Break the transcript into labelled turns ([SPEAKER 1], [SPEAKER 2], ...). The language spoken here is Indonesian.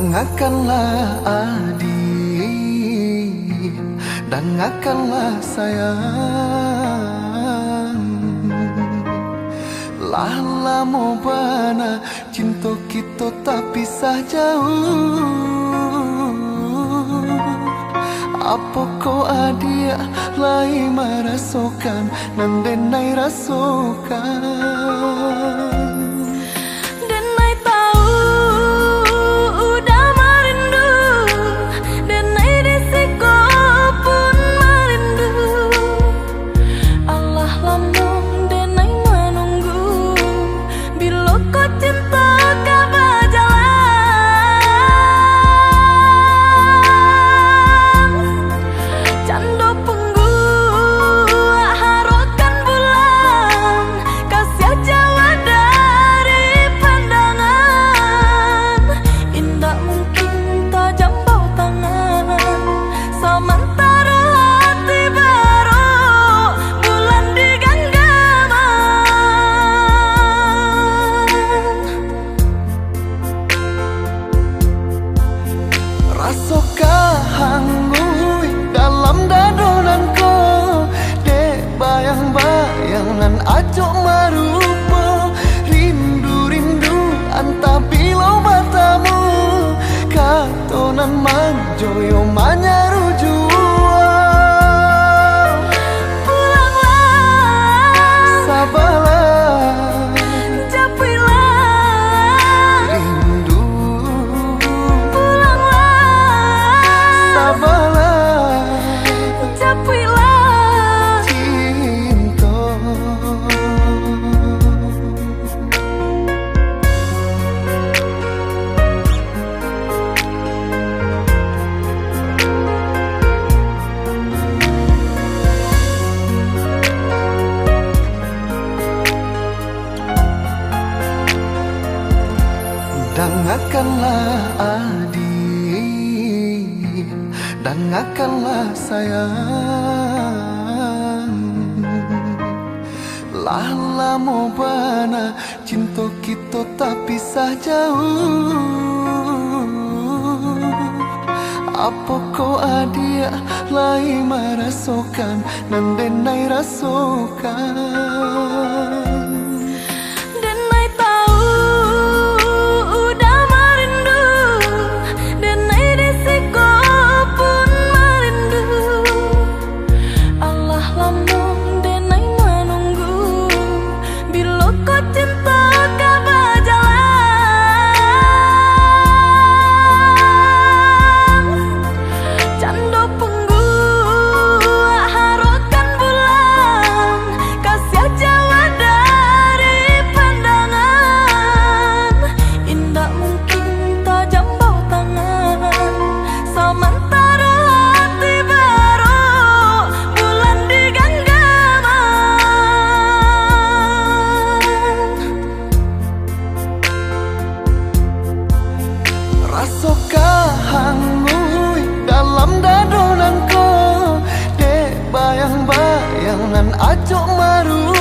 [SPEAKER 1] Dengarkanlah adik, dengarkanlah sayang. Lah lamo bana cinta kita tak pisah jauh. Apa kau adik lai merasakan nan denai rasakan. Rasakah hangui dalam dadonanku, dek bayang-bayang nan acok marupa. Rindu-rindu anta bilau matamu, katonan manjoyo manyaru jua. Pulanglah, sabarlah, japilah rindu. Dengarkanlah adik, dengarkanlah sayang. Lah lamo bana cinta kita tak pisah jauh. Apa kau adik lai merasakan nan denai rasakan. Rasakah hangui dalam dadonanku, dek bayang-bayang nan acok maru.